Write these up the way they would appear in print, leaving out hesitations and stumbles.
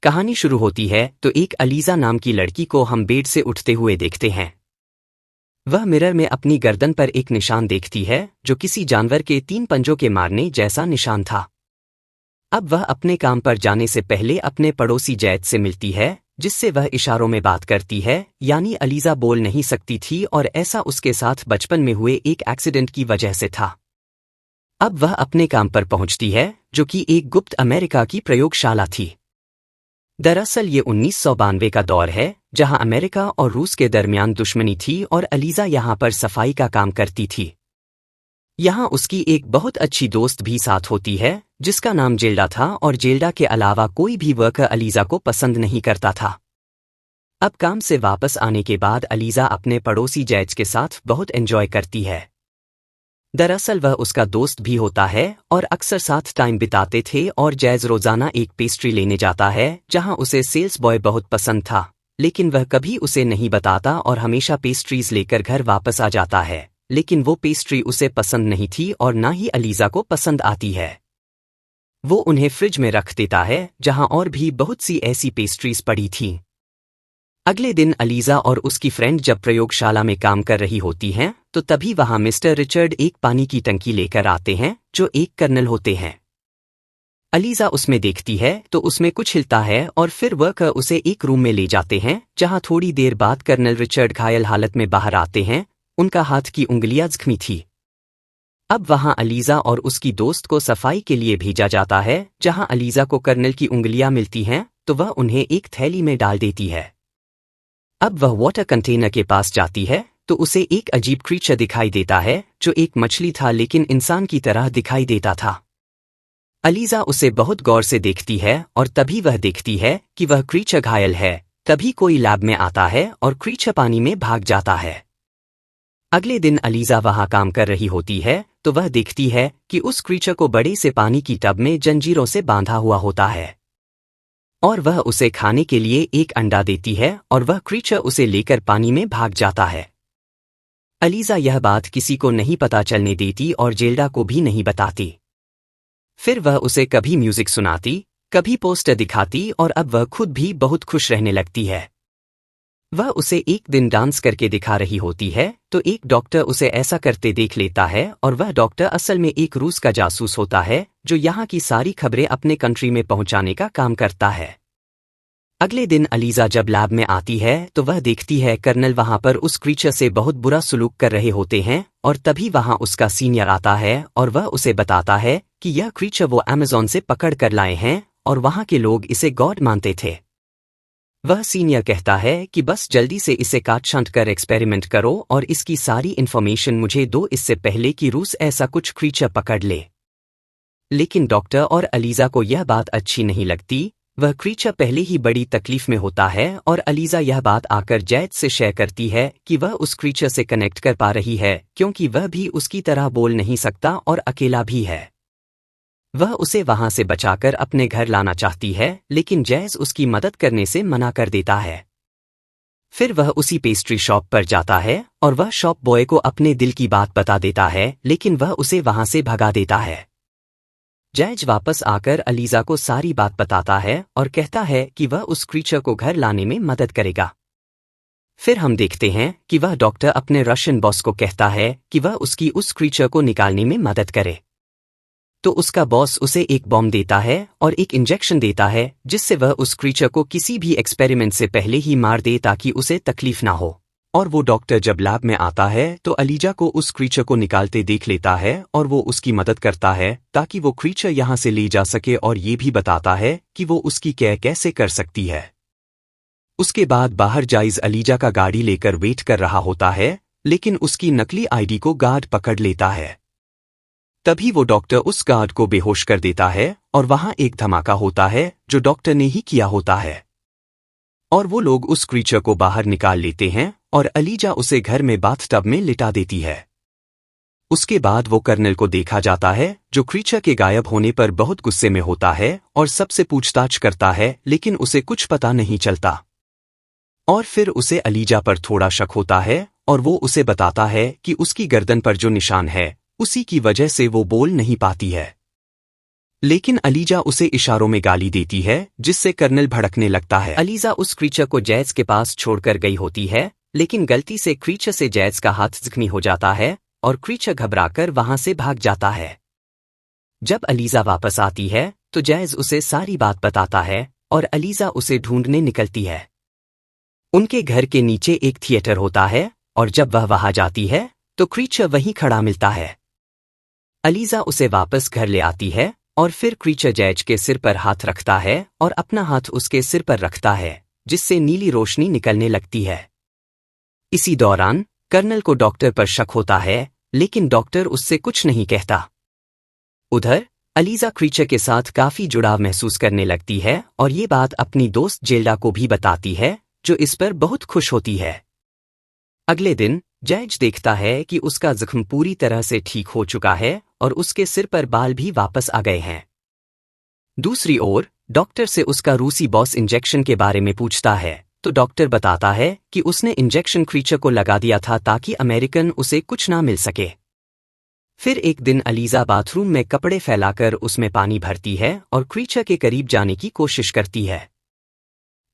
कहानी शुरू होती है तो एक अलीजा नाम की लड़की को हम बेड से उठते हुए देखते हैं। वह मिरर में अपनी गर्दन पर एक निशान देखती है जो किसी जानवर के 3 पंजों के मारने जैसा निशान था। अब वह अपने काम पर जाने से पहले अपने पड़ोसी जैद से मिलती है, जिससे वह इशारों में बात करती है, यानी अलीजा बोल नहीं सकती थी और ऐसा उसके साथ बचपन में हुए एक एक्सीडेंट की वजह से था। अब वह अपने काम पर पहुंचती है, जो कि एक गुप्त अमेरिका की प्रयोगशाला थी। दरअसल ये 1992 का दौर है, जहां अमेरिका और रूस के दरमियान दुश्मनी थी और अलीजा यहां पर सफाई का काम करती थी। यहां उसकी एक बहुत अच्छी दोस्त भी साथ होती है, जिसका नाम जेल्डा था और जेल्डा के अलावा कोई भी वर्कर अलीजा को पसंद नहीं करता था। अब काम से वापस आने के बाद अलीजा अपने पड़ोसी जैज के साथ बहुत एंजॉय करती है। दरअसल वह उसका दोस्त भी होता है और अक्सर साथ टाइम बिताते थे और जैज रोजाना एक पेस्ट्री लेने जाता है, जहां उसे सेल्स बॉय बहुत पसंद था, लेकिन वह कभी उसे नहीं बताता और हमेशा पेस्ट्रीज लेकर घर वापस आ जाता है, लेकिन वो पेस्ट्री उसे पसंद नहीं थी और ना ही अलीजा को पसंद आती है। वो उन्हें फ्रिज में रख देता है, जहां और भी बहुत सी ऐसी पेस्ट्रीज पड़ी थीं। अगले दिन अलीजा और उसकी फ्रेंड जब प्रयोगशाला में काम कर रही होती हैं, तो तभी वहां मिस्टर रिचर्ड एक पानी की टंकी लेकर आते हैं, जो एक कर्नल होते हैं। अलीजा उसमें देखती है तो उसमें कुछ हिलता है और फिर वर्कर उसे एक रूम में ले जाते हैं, जहां थोड़ी देर बाद कर्नल रिचर्ड घायल हालत में बाहर आते हैं। उनका हाथ की उंगलियां जख्मी थी। अब वहां अलीजा और उसकी दोस्त को सफाई के लिए भेजा जाता है, जहां अलीजा को कर्नल की उंगलियां मिलती हैं तो वह उन्हें एक थैली में डाल देती है। अब वह वाटर कंटेनर के पास जाती है तो उसे एक अजीब क्रीचर दिखाई देता है, जो एक मछली था लेकिन इंसान की तरह दिखाई देता था। अलीजा उसे बहुत गौर से देखती है और तभी वह देखती है कि वह क्रीचर घायल है। तभी कोई लैब में आता है और क्रीचर पानी में भाग जाता है। अगले दिन अलीजा वहां काम कर रही होती है तो वह देखती है कि उस क्रीचर को बड़े से पानी की टब में जंजीरों से बांधा हुआ होता है और वह उसे खाने के लिए एक अंडा देती है और वह क्रीचर उसे लेकर पानी में भाग जाता है। अलीजा यह बात किसी को नहीं पता चलने देती और जेल्डा को भी नहीं बताती। फिर वह उसे कभी म्यूजिक सुनाती, कभी पोस्टर दिखाती और अब वह खुद भी बहुत खुश रहने लगती है। वह उसे एक दिन डांस करके दिखा रही होती है तो एक डॉक्टर उसे ऐसा करते देख लेता है और वह डॉक्टर असल में एक रूस का जासूस होता है, जो यहाँ की सारी खबरें अपने कंट्री में पहुंचाने का काम करता है। अगले दिन अलीजा जब लैब में आती है तो वह देखती है कर्नल वहां पर उस क्रीचर से बहुत बुरा सलूक कर रहे होते हैं और तभी वहां उसका सीनियर आता है और वह उसे बताता है कि यह क्रीचर वो अमेज़न से पकड़ कर लाए हैं और वहां के लोग इसे गॉड मानते थे। वह सीनियर कहता है कि बस जल्दी से इसे काट छांट कर एक्सपेरिमेंट करो और इसकी सारी इन्फॉर्मेशन मुझे दो, इससे पहले कि रूस ऐसा कुछ क्रीचर पकड़ ले। लेकिन डॉक्टर और अलीजा को यह बात अच्छी नहीं लगती। वह क्रीचर पहले ही बड़ी तकलीफ में होता है और अलीजा यह बात आकर जैद से शेयर करती है कि वह उस क्रीचर से कनेक्ट कर पा रही है, क्योंकि वह भी उसकी तरह बोल नहीं सकता और अकेला भी है। वह उसे वहां से बचाकर अपने घर लाना चाहती है, लेकिन जैज उसकी मदद करने से मना कर देता है। फिर वह उसी पेस्ट्री शॉप पर जाता है और वह शॉप बॉय को अपने दिल की बात बता देता है, लेकिन वह उसे वहां से भगा देता है। जैज वापस आकर अलीजा को सारी बात बताता है और कहता है कि वह उस क्रीचर को घर लाने में मदद करेगा। फिर हम देखते हैं कि वह डॉक्टर अपने रशियन बॉस को कहता है कि वह उसकी उस क्रीचर को निकालने में मदद करे। तो उसका बॉस उसे एक बॉम्ब देता है और एक इंजेक्शन देता है, जिससे वह उस क्रीचर को किसी भी एक्सपेरिमेंट से पहले ही मार दे ताकि उसे तकलीफ ना हो। और वो डॉक्टर जब लैब में आता है तो अलीजा को उस क्रीचर को निकालते देख लेता है और वो उसकी मदद करता है ताकि वो क्रीचर यहाँ से ले जा सके और ये भी बताता है कि वो उसकी केयर कैसे कर सकती है। उसके बाद बाहर जाइज अलीजा का गाड़ी लेकर वेट कर रहा होता है, लेकिन उसकी नकली आईडी को गार्ड पकड़ लेता है। तभी वो डॉक्टर उस गार्ड को बेहोश कर देता है और वहां एक धमाका होता है जो डॉक्टर ने ही किया होता है और वो लोग उस क्रीचर को बाहर निकाल लेते हैं और अलीजा उसे घर में बाथटब में लिटा देती है। उसके बाद वो कर्नल को देखा जाता है, जो क्रीचर के गायब होने पर बहुत गुस्से में होता है और सबसे पूछताछ करता है, लेकिन उसे कुछ पता नहीं चलता। और फिर उसे अलीजा पर थोड़ा शक होता है और वो उसे बताता है कि उसकी गर्दन पर जो निशान है उसी की वजह से वो बोल नहीं पाती है। लेकिन अलीजा उसे इशारों में गाली देती है, जिससे कर्नल भड़कने लगता है। अलीजा उस क्रीचर को जैज के पास छोड़कर गई होती है, लेकिन गलती से क्रीचर से जैज का हाथ जख्मी हो जाता है और क्रीचर घबराकर वहां से भाग जाता है। जब अलीजा वापस आती है तो जैज उसे सारी बात बताता है और अलीजा उसे ढूंढने निकलती है। उनके घर के नीचे एक थिएटर होता है और जब वह वहां जाती है तो क्रीचर वहीं खड़ा मिलता है। अलीजा उसे वापस घर ले आती है और फिर क्रीचर जैज के सिर पर हाथ रखता है और अपना हाथ उसके सिर पर रखता है, जिससे नीली रोशनी निकलने लगती है। इसी दौरान कर्नल को डॉक्टर पर शक होता है, लेकिन डॉक्टर उससे कुछ नहीं कहता। उधर अलीजा क्रीचर के साथ काफी जुड़ाव महसूस करने लगती है और ये बात अपनी दोस्त जेल्डा को भी बताती है, जो इस पर बहुत खुश होती है। अगले दिन जैज देखता है कि उसका जख्म पूरी तरह से ठीक हो चुका है और उसके सिर पर बाल भी वापस आ गए हैं। दूसरी ओर डॉक्टर से उसका रूसी बॉस इंजेक्शन के बारे में पूछता है, तो डॉक्टर बताता है कि उसने इंजेक्शन क्रीचर को लगा दिया था ताकि अमेरिकन उसे कुछ ना मिल सके। फिर एक दिन अलीजा बाथरूम में कपड़े फैलाकर उसमें पानी भरती है और क्रीचर के करीब जाने की कोशिश करती है,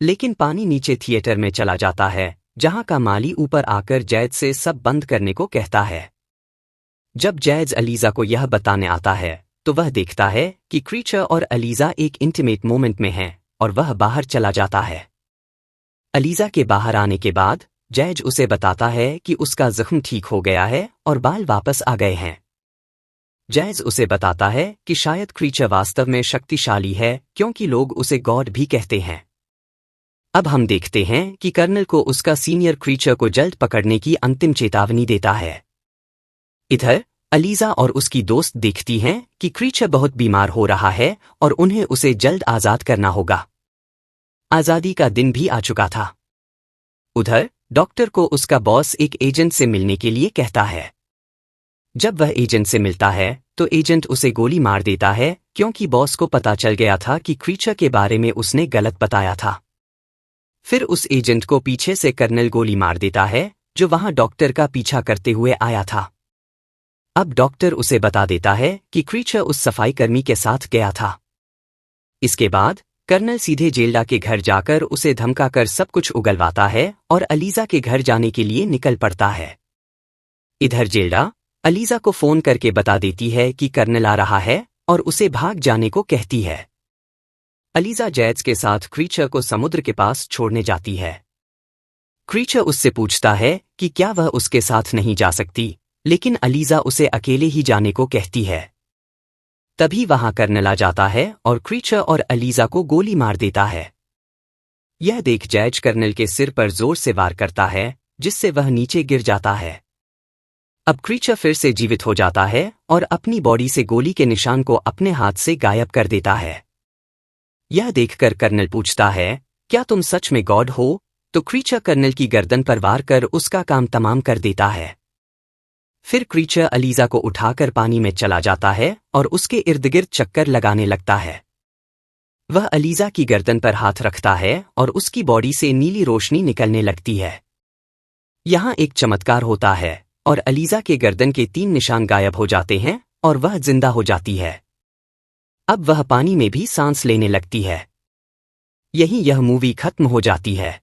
लेकिन पानी नीचे थिएटर में चला जाता है, जहां का माली ऊपर आकर जैज से सब बंद करने को कहता है। जब जैज अलीजा को यह बताने आता है तो वह देखता है कि क्रीचर और अलीजा एक इंटीमेट मोमेंट में हैं और वह बाहर चला जाता है। अलीजा के बाहर आने के बाद जैज उसे बताता है कि उसका जख्म ठीक हो गया है और बाल वापस आ गए हैं। जैज उसे बताता है कि शायद क्रीचर वास्तव में शक्तिशाली है, क्योंकि लोग उसे गॉड भी कहते हैं। अब हम देखते हैं कि कर्नल को उसका सीनियर क्रीचर को जल्द पकड़ने की अंतिम चेतावनी देता है। इधर अलीजा और उसकी दोस्त देखती हैं कि क्रीचर बहुत बीमार हो रहा है और उन्हें उसे जल्द आज़ाद करना होगा। आज़ादी का दिन भी आ चुका था। उधर डॉक्टर को उसका बॉस एक एजेंट से मिलने के लिए कहता है। जब वह एजेंट से मिलता है तो एजेंट उसे गोली मार देता है, क्योंकि बॉस को पता चल गया था कि क्रीचर के बारे में उसने गलत बताया था। फिर उस एजेंट को पीछे से कर्नल गोली मार देता है, जो वहां डॉक्टर का पीछा करते हुए आया था। अब डॉक्टर उसे बता देता है कि क्रीचर उस सफाईकर्मी के साथ गया था। इसके बाद कर्नल सीधे जेल्डा के घर जाकर उसे धमकाकर सब कुछ उगलवाता है और अलीजा के घर जाने के लिए निकल पड़ता है। इधर जेल्डा अलीजा को फोन करके बता देती है कि कर्नल आ रहा है और उसे भाग जाने को कहती है। अलीजा जैज के साथ क्रीचर को समुद्र के पास छोड़ने जाती है। क्रीचर उससे पूछता है कि क्या वह उसके साथ नहीं जा सकती, लेकिन अलीजा उसे अकेले ही जाने को कहती है। तभी वहां कर्नल आ जाता है और क्रीचर और अलीजा को गोली मार देता है। यह देख जैज कर्नल के सिर पर जोर से वार करता है, जिससे वह नीचे गिर जाता है। अब क्रीचर फिर से जीवित हो जाता है और अपनी बॉडी से गोली के निशान को अपने हाथ से गायब कर देता है। यह देखकर कर्नल पूछता है, क्या तुम सच में गॉड हो? तो क्रीचर कर्नल की गर्दन पर वार कर उसका काम तमाम कर देता है। फिर क्रीचर अलीजा को उठाकर पानी में चला जाता है और उसके इर्द गिर्द चक्कर लगाने लगता है। वह अलीजा की गर्दन पर हाथ रखता है और उसकी बॉडी से नीली रोशनी निकलने लगती है। यहाँ एक चमत्कार होता है और अलीजा के गर्दन के 3 निशान गायब हो जाते हैं और वह जिंदा हो जाती है। अब वह पानी में भी सांस लेने लगती है। यहीं यह मूवी खत्म हो जाती है।